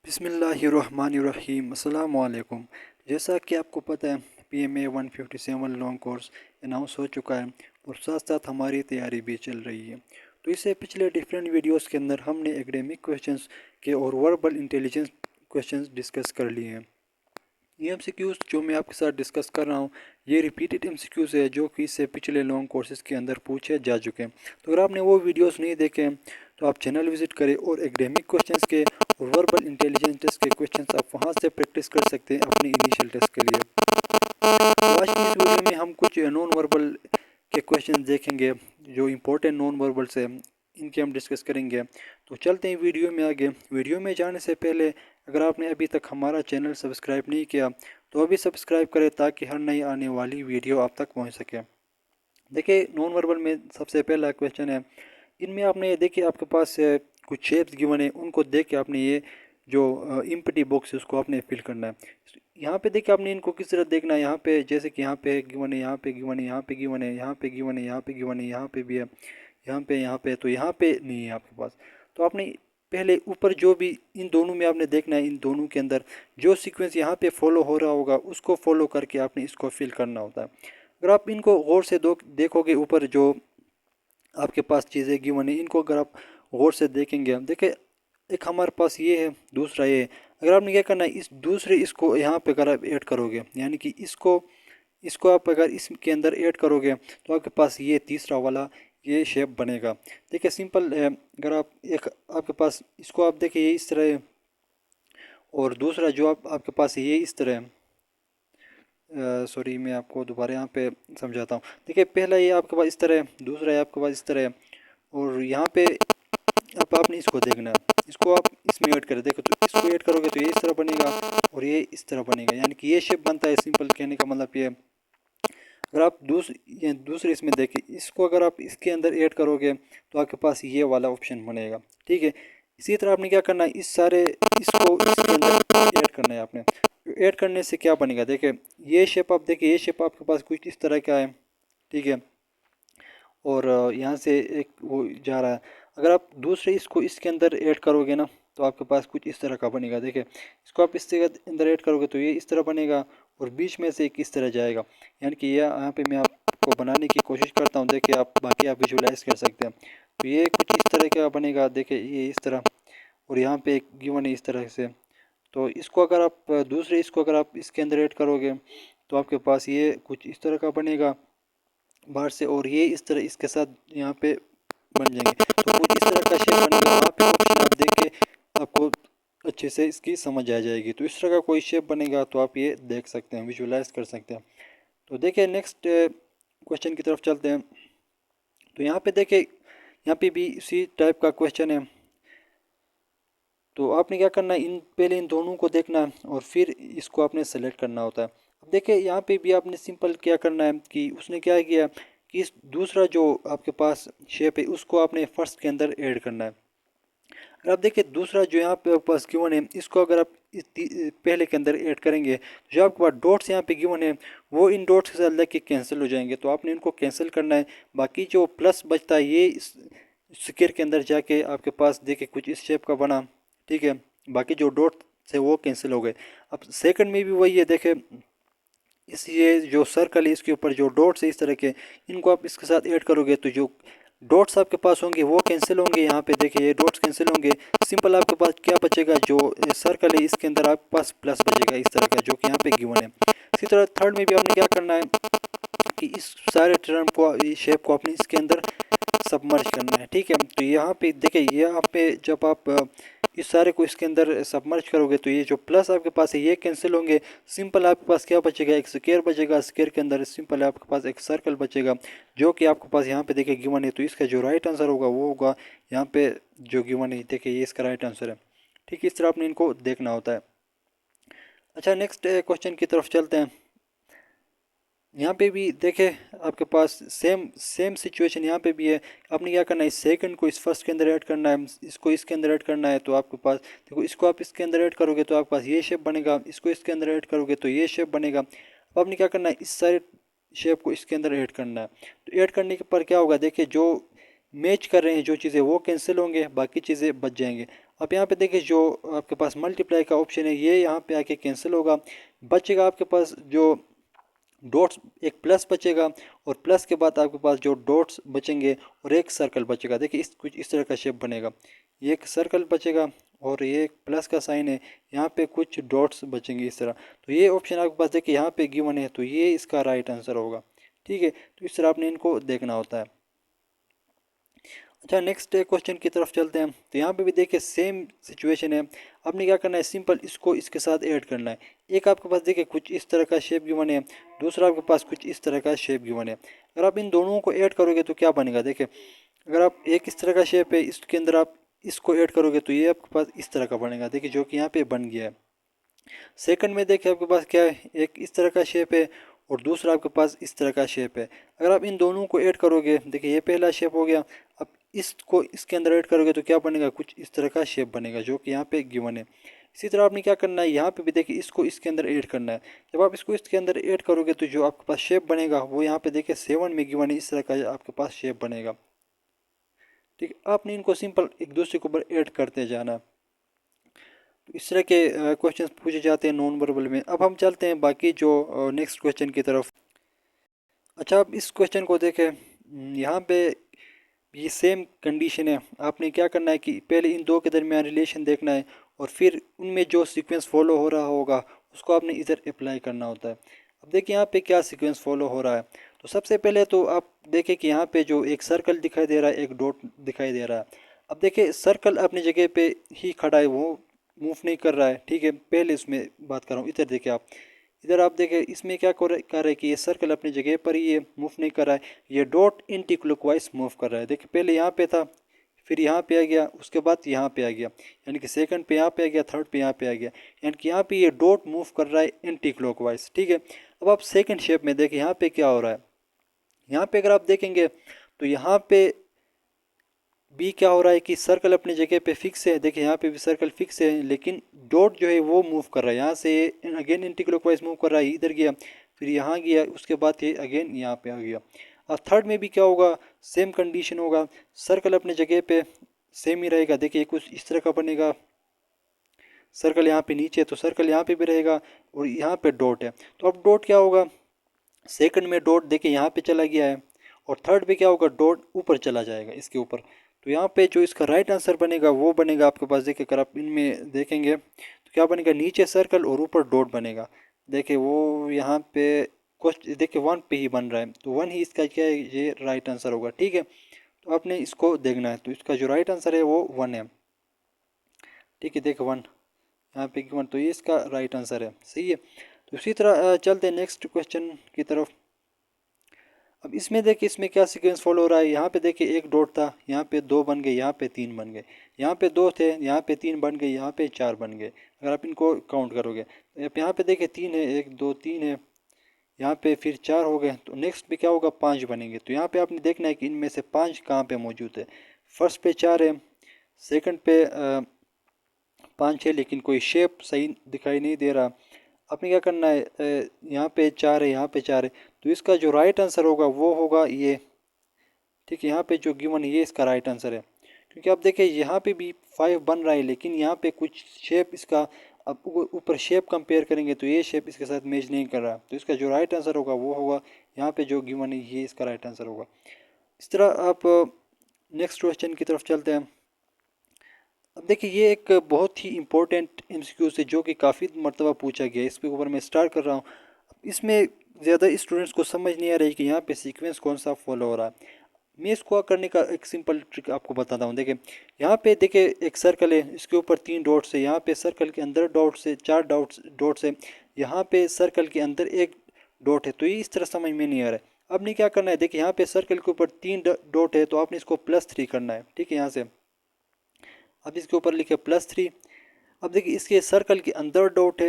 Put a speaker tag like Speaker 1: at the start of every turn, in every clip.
Speaker 1: बिस्मिल्लाहिर्रहमानिर्रहीम अस्सलाम वालेकुम। जैसा कि आपको पता है PMA 157 लॉन्ग कोर्स अनाउंस हो चुका है और साथ साथ हमारी तैयारी भी चल रही है। तो इससे पिछले डिफरेंट वीडियोस के अंदर हमने एकेडमिक क्वेश्चंस के और वर्बल इंटेलिजेंस क्वेश्चंस डिस्कस कर लिए हैं। ये एमसीक्यूज़ जो मैं आपके साथ डिस्कस कर रहा हूँ ये रिपीटेड एमसीक्यूज़ है जो कि इससे पिछले लॉन्ग कोर्सेज के अंदर पूछे जा चुके हैं। तो अगर आपने वो वीडियोस नहीं देखे हैं तो आप चैनल विजिट करें और एकेडमिक क्वेश्चंस के और वर्बल इंटेलिजेंस टेस्ट के क्वेश्चंस आप वहाँ से प्रैक्टिस कर सकते हैं अपनी इनिशियल टेस्ट के लिए। तो आज की इस वीडियो में हम कुछ नॉन वर्बल के क्वेश्चन देखेंगे जो इम्पोर्टेंट नॉन वर्बल्स है इनके हम डिस्कस करेंगे। तो चलते हैं वीडियो में आगे। वीडियो में जाने से पहले अगर आपने अभी तक हमारा चैनल सब्सक्राइब नहीं किया तो अभी सब्सक्राइब करें ताकि हर नई आने वाली वीडियो आप तक पहुंच सके। देखिए नॉन वर्बल में सबसे पहला क्वेश्चन है, इनमें आपने देखिए आपके पास कुछ शेप्स गिवन है, उनको देख के आपने ये जो इम्पटी बॉक्स है उसको आपने फिल करना है। यहाँ पे देखिए आपने इनको किस तरह देखना है। यहाँ पे जैसे कि यहाँ पे गिवन है, यहाँ पे गिवन है, यहाँ पे गिवन है, यहाँ पे गिवन है, यहाँ पे गिवन है, यहाँ पे भी है, यहाँ पे तो यहाँ पे नहीं है आपके पास। तो आपने पहले ऊपर जो भी इन दोनों में आपने देखना है, इन दोनों के अंदर जो सीक्वेंस यहाँ पे फॉलो हो रहा होगा उसको फॉलो करके आपने इसको फिल करना होता है। अगर आप इनको गौर से देखोगे ऊपर जो आपके पास चीज़ें गिवन है इनको अगर आप गौर से देखेंगे, देखिए एक हमारे पास ये है, दूसरा ये है। अगर आपने क्या करना है इस दूसरे इसको यहाँ पे अगर आप ऐड करोगे यानी कि इसको इसको आप अगर इसके अंदर ऐड करोगे तो आपके पास ये तीसरा वाला ये शेप बनेगा। देखिए सिंपल अगर आप एक आपके पास इसको आप देखिए ये इस तरह है और दूसरा जो आपके पास ये इस तरह है। सॉरी मैं आपको दोबारा यहाँ पे समझाता हूँ। देखिए पहला ये आपके पास इस तरह है, दूसरा ये आपके पास इस तरह है और यहाँ पे अब आपने इसको देखना है, इसको आप इसमें ऐड करें। देखो तो इसको ऐड करोगे तो ये इस तरह बनेगा और ये इस तरह बनेगा, यानी कि ये शेप बनता है। सिंपल कहने का मतलब ये अगर आप दूसरे इसमें देखें, इसको अगर आप इसके अंदर ऐड करोगे तो आपके पास ये वाला ऑप्शन बनेगा। ठीक है, इसी तरह आपने क्या करना है इस सारे इसको इसके अंदर ऐड करना है आपने। ऐड करने से क्या बनेगा, देखिए ये शेप आप देखिए, ये शेप आपके पास कुछ इस तरह का है। ठीक है, और यहाँ से एक वो जा रहा है। अगर आप दूसरे इसको इसके अंदर ऐड करोगे ना तो आपके पास कुछ इस तरह का बनेगा। देखिए इसको आप इसके अंदर ऐड करोगे तो ये इस तरह बनेगा और बीच में से एक इस तरह जाएगा। यानी कि यहाँ पे मैं आपको बनाने की कोशिश करता हूँ, देखिए आप बाकी आप विजुलाइज कर सकते हैं। तो ये कुछ इस तरह का बनेगा, देखिए ये इस तरह, और यहाँ पे एक गिवन है इस तरह से। तो इसको अगर आप दूसरे इसको अगर आप इसके अंदर ऐड करोगे तो आपके पास ये कुछ इस तरह का बनेगा बाहर से, और ये इस तरह इसके साथ यहाँ पे बन जाएंगे। तो कुछ इस तरह का शेप बनेगा। वहाँ पे ऑप्शन आप देख के आपको अच्छे से इसकी समझ आ जाएगी। तो इस तरह का कोई शेप बनेगा तो आप ये देख सकते हैं, विजुलाइज कर सकते हैं। तो देखिए नेक्स्ट क्वेश्चन की तरफ चलते हैं। तो यहाँ पे देखिए यहाँ पे भी इसी टाइप का क्वेश्चन है। तो आपने क्या करना है, पहले इन दोनों को देखना है और फिर इसको आपने सेलेक्ट करना होता है। अब देखिए यहाँ पे भी आपने सिंपल क्या करना है कि उसने क्या किया कि इस दूसरा जो आपके पास शेप है उसको आपने फर्स्ट के अंदर ऐड करना है। अगर आप देखिए दूसरा जो यहाँ पे आपके पास गिवन है इसको अगर आप पहले के अंदर ऐड करेंगे तो जो आपके पास डॉट्स यहाँ पे गिवन है वो इन डॉट्स के साथ लेके कैंसिल हो जाएंगे। तो आपने इनको कैंसिल करना है। बाकी जो प्लस बचता है ये इस स्क्वायर के अंदर जाके आपके पास देखिए कुछ इस शेप का बना। ठीक है, बाकी जो डॉट से वो कैंसिल हो गए। अब सेकंड में भी वही है, देखे इस ये जो सर्कल है इसके ऊपर जो डॉट्स है इस तरह के, इनको आप इसके साथ ऐड करोगे तो जो डॉट्स आपके पास होंगे वो कैंसिल होंगे। यहाँ पे देखिए ये डॉट्स कैंसिल होंगे। सिंपल आपके पास क्या बचेगा, जो सर्कल है इसके अंदर आपके पास प्लस बचेगा इस तरह का, जो कि यहाँ पे गिवन है। इसी तरह थर्ड में भी आपने क्या करना है कि इस सारे टर्म को, इस शेप को अपने इसके अंदर सबमर्ज करना है। ठीक है, तो यहाँ पे देखिए यहाँ पे जब आप इस सारे को इसके अंदर सबमर्ज करोगे तो ये जो प्लस आपके पास है ये कैंसिल होंगे। सिंपल आपके पास क्या बचेगा, एक स्क्वायर बचेगा। स्क्वायर के अंदर सिंपल आपके पास एक सर्कल बचेगा जो कि आपके पास यहाँ पे देखिए गिवन है। तो इसका जो राइट आंसर होगा वो होगा यहाँ पे जो गिवन है, देखिए ये इसका राइट आंसर है। ठीक है, इस तरह आपने इनको देखना होता है। अच्छा नेक्स्ट क्वेश्चन की तरफ चलते हैं। यहाँ पे भी देखे आपके पास सेम सेम सिचुएशन यहाँ पे भी है। आपने क्या करना है, इस सेकंड को इस फर्स्ट के अंदर ऐड करना है, इसको इसके अंदर ऐड करना है। तो आपके पास देखो इसको आप इसके अंदर ऐड करोगे तो आपके पास ये शेप बनेगा, इसको इसके अंदर ऐड करोगे तो ये शेप बनेगा। अब आपने क्या करना है, इस सारे शेप को इसके अंदर ऐड करना है। तो ऐड करने के पर क्या होगा, देखिए जो मैच कर रहे हैं जो चीज़ें वो कैंसिल होंगे, बाकी चीज़ें बच जाएंगे। अब यहाँ पे देखिए जो आपके पास मल्टीप्लाई का ऑप्शन है ये यहाँ पे आके कैंसिल होगा, बचेगा आपके पास जो डॉट्स, एक प्लस बचेगा और प्लस के बाद आपके पास जो डॉट्स बचेंगे और एक सर्कल बचेगा। देखिए इस कुछ इस तरह का शेप बनेगा, ये एक सर्कल बचेगा और ये एक प्लस का साइन है, यहाँ पे कुछ डॉट्स बचेंगे इस तरह। तो ये ऑप्शन आपके पास देखिए यहाँ पे गिवन है, तो ये इसका राइट आंसर होगा। ठीक है, तो इस तरह आपने इनको देखना होता है। अच्छा, नेक्स्ट क्वेश्चन की तरफ चलते हैं। तो यहाँ पे भी देखिए सेम सिचुएशन है, आपने क्या करना है, सिंपल इसको इसके साथ ऐड करना है। एक आपके पास देखिए कुछ इस तरह का शेप गिवन है, दूसरा आपके पास कुछ इस तरह का शेप गिवन है। अगर आप इन दोनों को ऐड करोगे तो क्या बनेगा, देखिए अगर आप एक इस तरह का शेप है, इसके अंदर आप इसको ऐड करोगे तो ये आपके पास इस तरह का बनेगा, देखिए जो कि यहाँ पे बन गया है। सेकंड में देखिए आपके पास क्या है, एक इस तरह का शेप है और दूसरा आपके पास इस तरह का शेप है। अगर आप इन दोनों को ऐड करोगे, देखिए ये पहला शेप हो गया, अब इसको इसके अंदर ऐड करोगे तो क्या बनेगा, कुछ इस तरह का शेप बनेगा जो कि यहाँ पे गिवन है। इसी तरह आपने क्या करना है, यहाँ पे भी देखिए इसको इसके अंदर ऐड करना है। जब आप इसको इसके अंदर ऐड करोगे तो जो आपके पास शेप बनेगा वो यहाँ पे देखिए 7 में गिवन है, इस तरह का आपके पास शेप बनेगा। ठीक है, आपने इनको सिंपल एक दूसरे के ऊपर ऐड करते जाना। तो इस तरह के क्वेश्चंस पूछे जाते हैं नॉन वर्बल में। अब हम चलते हैं बाकी जो नेक्स्ट क्वेश्चन की तरफ। अच्छा, अब इस क्वेश्चन को देखें, यहाँ पे ये सेम कंडीशन है। आपने क्या करना है कि पहले इन दो के दरमियान रिलेशन देखना है और फिर उनमें जो सीक्वेंस फॉलो हो रहा होगा उसको आपने इधर अप्लाई करना होता है। अब देखिए यहाँ पे क्या सीक्वेंस फॉलो हो रहा है। तो सबसे पहले तो आप देखें कि यहाँ पे जो एक सर्कल दिखाई दे रहा है, एक डॉट दिखाई दे रहा है। अब देखिए सर्कल अपनी जगह पे ही खड़ा है, वो मूव नहीं कर रहा है। ठीक है, पहले इसमें बात कर रहा हूँ। इधर देखिए आप, इधर आप देखें इसमें क्या कर रहा है कि ये सर्कल अपनी जगह पर ही ये मूव नहीं कर रहा है, ये डॉट एंटी क्लॉकवाइज मूव कर रहा है। देखिए पहले यहाँ पे था, फिर यहाँ पे आ गया, उसके बाद यहाँ पे आ गया, यानी कि सेकंड पे यहाँ पे आ गया, थर्ड पे यहाँ पे आ गया, यानी कि यहाँ पे ये डॉट मूव कर रहा है एंटी क्लॉकवाइज। ठीक है, अब आप सेकंड शेप में देखें यहाँ पे क्या हो रहा है। यहाँ पे अगर आप देखेंगे तो यहाँ पे बी क्या हो रहा है कि सर्कल अपनी जगह पे फिक्स है। देखिए यहाँ पे भी सर्कल फिक्स है, लेकिन डॉट जो है वो मूव कर रहा है, यहाँ से अगेन एंटी क्लॉकवाइज मूव कर रहा है, इधर गया, फिर यहाँ गया, उसके बाद ये अगेन यहाँ पे आ गया। अब थर्ड में भी क्या होगा, सेम कंडीशन होगा, सर्कल अपनी जगह पे सेम ही रहेगा। देखिए कुछ इस तरह का बनेगा, सर्कल यहाँ पे नीचे तो सर्कल यहाँ पे भी रहेगा और यहाँ पे डॉट है। तो अब डॉट क्या होगा, सेकंड में डॉट देखिए यहाँ पे चला गया है और थर्ड पे क्या होगा, डॉट ऊपर चला जाएगा इसके ऊपर। तो यहाँ पे जो इसका राइट आंसर बनेगा वो बनेगा आपके पास, देखिए अगर आप इनमें देखेंगे तो क्या बनेगा, नीचे सर्कल और ऊपर डॉट बनेगा। देखिए वो यहाँ पे क्वेश्चन देखिए 1 पे ही बन रहा है, तो 1 ही इसका क्या है, ये राइट आंसर होगा। ठीक है, तो आपने इसको देखना है, तो इसका जो राइट आंसर है वो 1 है। ठीक है, देखिए 1 यहाँ पे 1, तो ये इसका राइट आंसर है। सही है, तो इसी तरह चलते हैं नेक्स्ट क्वेश्चन की तरफ। अब इसमें देखिए इसमें क्या सीक्वेंस फॉलो हो रहा है। यहाँ पे देखिए एक डॉट था, यहाँ पे 2 बन गए, यहाँ पे 3 बन गए, यहाँ पे 2 थे, यहाँ पे 3 बन गए, यहाँ पे 4 बन गए अगर आप इनको काउंट करोगे। तो यहाँ पे देखिए 3 है, 1 2 3 है, यहाँ पे फिर 4 हो गए, तो नेक्स्ट पे क्या होगा, 5 बनेंगे। तो यहाँ पे आपने देखना है कि इनमें से 5 कहाँ पे मौजूद है। फर्स्ट पे 4 है, सेकंड पे 5 है, लेकिन कोई शेप सही दिखाई नहीं दे रहा। आपने क्या करना है, यहाँ पे 4 है, यहाँ पे 4 है, तो इसका जो राइट आंसर होगा वो होगा ये। ठीक है, यहाँ पे जो गिवन है ये इसका राइट आंसर है, क्योंकि आप देखिए यहाँ पे भी 5 बन रहा है, लेकिन यहाँ पे कुछ शेप इसका, अब ऊपर शेप कंपेयर करेंगे तो ये शेप इसके साथ मैच नहीं कर रहा। तो इसका जो राइट आंसर होगा वो होगा यहाँ पे जो गिवन है ये इसका राइट आंसर होगा। इस तरह आप नेक्स्ट क्वेश्चन की तरफ चलते हैं। अब देखिए ये एक बहुत ही इम्पोर्टेंट एमसीक्यू है जो कि काफ़ी मरतबा पूछा गया है, इसके ऊपर मैं स्टार्ट कर रहा हूँ। इसमें ज़्यादा स्टूडेंट्स को समझ नहीं आ रही कि यहाँ पे सीक्वेंस कौन सा फॉलो हो रहा है। मैं इसको करने का एक सिंपल ट्रिक आपको बताता हूँ। देखिए यहाँ पे देखिए एक सर्कल है, इसके ऊपर 3 डॉट्स है, यहाँ पे सर्कल के अंदर डॉट्स है, 4 डॉट्स है, यहाँ पे सर्कल के अंदर एक डॉट है। तो ये इस तरह समझ में नहीं आ रहा है। अब नहीं क्या करना है, देखिए यहाँ पे सर्कल के ऊपर 3 डॉट है, तो आपने इसको +3 करना है। ठीक है, यहाँ से अब इसके ऊपर लिखे +3। अब देखिए इसके सर्कल के अंदर डॉट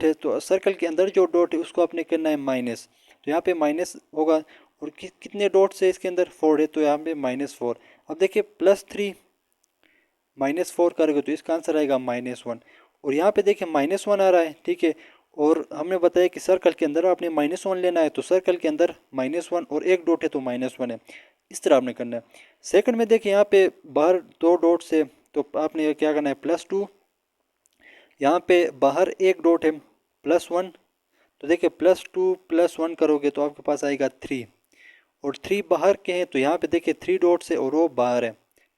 Speaker 1: है, तो सर्कल के अंदर जो डॉट है उसको आपने करना है माइनस, तो यहाँ पे माइनस होगा। और कितने डॉट्स है इसके अंदर, 4 है, तो यहाँ पे -4। अब देखिए +3 -4 करोगे तो इसका आंसर आएगा -1। और यहाँ पे देखिए -1 आ रहा है। ठीक है, और हमने बताया कि सर्कल के अंदर आपने -1 लेना है, तो सर्कल के अंदर -1 और एक डॉट है तो -1 है। इस तरह आपने करना है। सेकंड में देखिए यहाँ पे बाहर 2 डॉट्स है, तो आपने क्या करना है +2, यहाँ पे बाहर एक डॉट है +1, तो देखिए +2 + 1 करोगे तो आपके पास आएगा 3, और 3 बाहर के हैं तो यहाँ पे देखिए 3 डॉट्स है और वो बाहर है।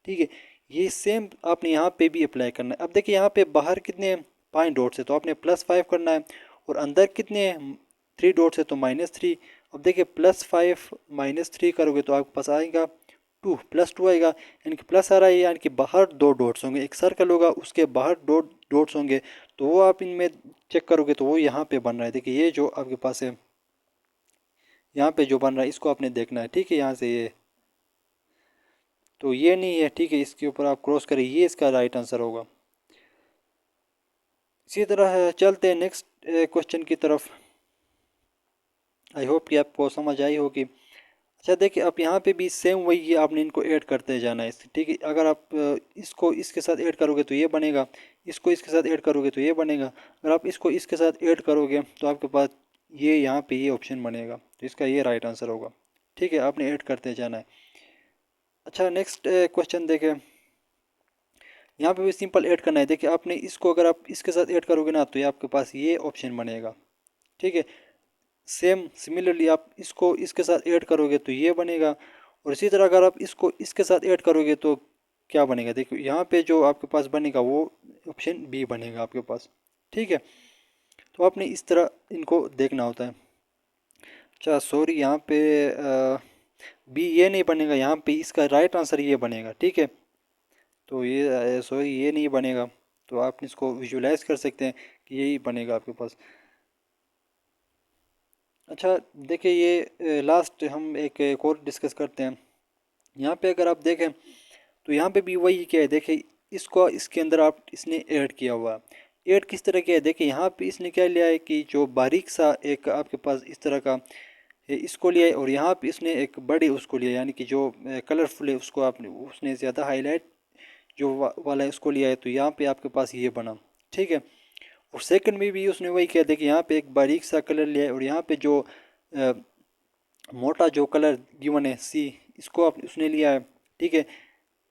Speaker 1: ठीक है, ये सेम आपने यहाँ पे भी अप्लाई करना है। अब देखिए यहाँ पे बाहर कितने हैं 5 डॉट्स है तो आपने +5 करना है, और अंदर कितने हैं 3 डॉट्स है तो -3। अब देखिए +5 -3 करोगे तो आपके पास आएगा 2, +2 आएगा, यानी कि प्लस आ रहा है, यानी कि बाहर 2 डॉट्स होंगे, एक सर्कल होगा उसके बाहर 2 डॉट्स होंगे, तो वो आप इनमें चेक करोगे तो वो यहाँ पे बन रहा है। देखिए ये जो आपके पास है यहाँ पे जो बन रहा है इसको आपने देखना है। ठीक है, यहाँ से ये तो ये नहीं है, ठीक है, इसके ऊपर आप क्रॉस करें, ये इसका राइट आंसर होगा। इसी तरह चलते हैं नेक्स्ट क्वेश्चन की तरफ। आई होप कि आपको समझ आई होगी। अच्छा देखिए अब यहाँ पे भी सेम वही है, आपने इनको ऐड करते जाना है। ठीक है, अगर आप इसको इसके साथ ऐड करोगे तो ये बनेगा, इसको इसके साथ ऐड करोगे तो ये बनेगा, अगर आप इसको इसके साथ ऐड करोगे तो आपके पास ये यहाँ पे ये ऑप्शन बनेगा, तो इसका ये राइट आंसर होगा। ठीक है, आपने ऐड करते जाना है। अच्छा नेक्स्ट क्वेश्चन देखें, यहाँ पे भी सिंपल ऐड करना है। देखिए आपने इसको अगर आप इसके साथ ऐड करोगे ना तो ये आपके पास ये ऑप्शन बनेगा। ठीक है, सेम सिमिलरली आप इसको इसके साथ ऐड करोगे तो ये बनेगा, और इसी तरह अगर आप इसको इसके साथ ऐड करोगे तो क्या बनेगा, देखो यहाँ पे जो आपके पास बनेगा वो ऑप्शन बी बनेगा आपके पास। ठीक है, तो आपने इस तरह इनको देखना होता है। अच्छा सॉरी, यहाँ पे बी ये नहीं बनेगा, यहाँ पे इसका राइट आंसर ये बनेगा। ठीक है, तो ये सॉरी ये नहीं बनेगा, तो आप इसको विजुलाइज कर सकते हैं कि यही बनेगा आपके पास। अच्छा देखिए ये लास्ट हम एक और डिस्कस करते हैं। यहाँ पे अगर आप देखें तो यहाँ पे भी वही क्या है, देखिए इसको इसके अंदर आप इसने ऐड किया हुआ, ऐड किस तरह किया है, देखिए यहाँ पे इसने क्या लिया है कि जो बारीक सा एक आपके पास इस तरह का इसको लिया है, और यहाँ पे इसने एक बड़ी उसको लिया, यानी कि जो कलरफुल है उसको आपने उसने ज़्यादा हाईलाइट जो वाला है उसको लिया है, तो यहाँ पे आपके पास ये बना। ठीक है, और सेकंड में भी उसने वही किया, देखिए यहाँ पे एक बारीक सा कलर लिया है, और यहाँ पे जो मोटा जो कलर गिवन है सी, इसको आप उसने लिया है। ठीक है,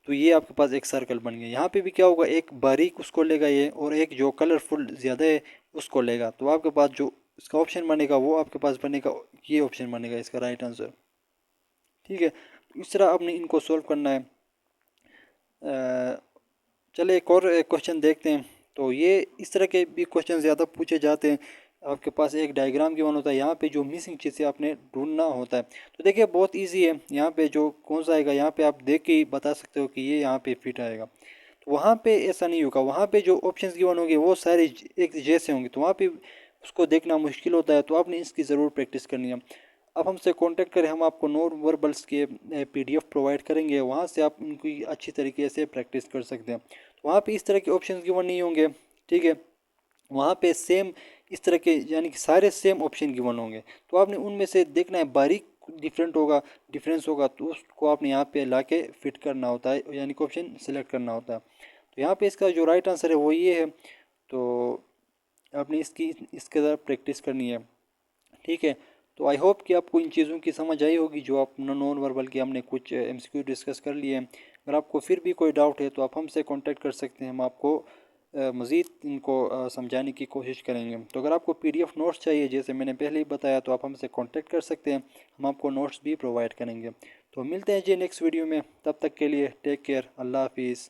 Speaker 1: तो ये आपके पास एक सर्कल बन गया। यहाँ पे भी क्या होगा, एक बारीक उसको लेगा ये, और एक जो कलरफुल ज़्यादा है उसको लेगा, तो आपके पास जो इसका ऑप्शन बनेगा वो आपके पास बनेगा, ये ऑप्शन बनेगा इसका राइट आंसर। ठीक है, इस तरह आपने इनको सॉल्व करना है। चले एक और क्वेश्चन देखते हैं। तो ये इस तरह के भी क्वेश्चन ज़्यादा पूछे जाते हैं। आपके पास एक डायग्राम गिवन होता है, यहाँ पे जो मिसिंग चीज़ें आपने ढूंढना होता है। तो देखिए बहुत इजी है, यहाँ पे जो कौन सा आएगा यहाँ पे आप देख के ही बता सकते हो कि ये यहाँ पे फिट आएगा। तो वहाँ पे ऐसा नहीं होगा, वहाँ पे जो ऑप्शंस गिवन होंगे वो सारे एक जैसे होंगे, तो वहाँ पे उसको देखना मुश्किल होता है, तो आपने इसकी ज़रूर प्रैक्टिस करनी है। आप हमसे कांटेक्ट करें, हम आपको नॉन वर्बल्स के PDF प्रोवाइड करेंगे, वहाँ से आप उनकी अच्छी तरीके से प्रैक्टिस कर सकते हैं। तो वहाँ पे इस तरह के ऑप्शंस गिवन नहीं होंगे। ठीक है, वहाँ पे सेम इस तरह के यानी कि सारे सेम ऑप्शन गिवन होंगे, तो आपने उनमें से देखना है, बारीक डिफरेंस होगा तो उसको आपने यहाँ पे ला के फिट करना होता है, यानी कि ऑप्शन सेलेक्ट करना होता है। तो यहाँ पे इसका जो राइट आंसर है वो ये है, तो आपने इसके तरह प्रैक्टिस करनी है। ठीक है, तो आई होप कि आपको इन चीज़ों की समझ आई होगी, जो आप नॉन वर्बल के हमने कुछ MCQ डिस्कस कर लिए हैं। अगर आपको फिर भी कोई डाउट है तो आप हमसे कांटेक्ट कर सकते हैं, हम आपको मज़ीद इनको समझाने की कोशिश करेंगे। तो अगर आपको PDF नोट्स चाहिए जैसे मैंने पहले ही बताया, तो आप हमसे कांटेक्ट कर सकते हैं, हम आपको नोट्स भी प्रोवाइड करेंगे। तो मिलते हैं जी नेक्स्ट वीडियो में, तब तक के लिए टेक केयर, अल्लाह हाफिज़।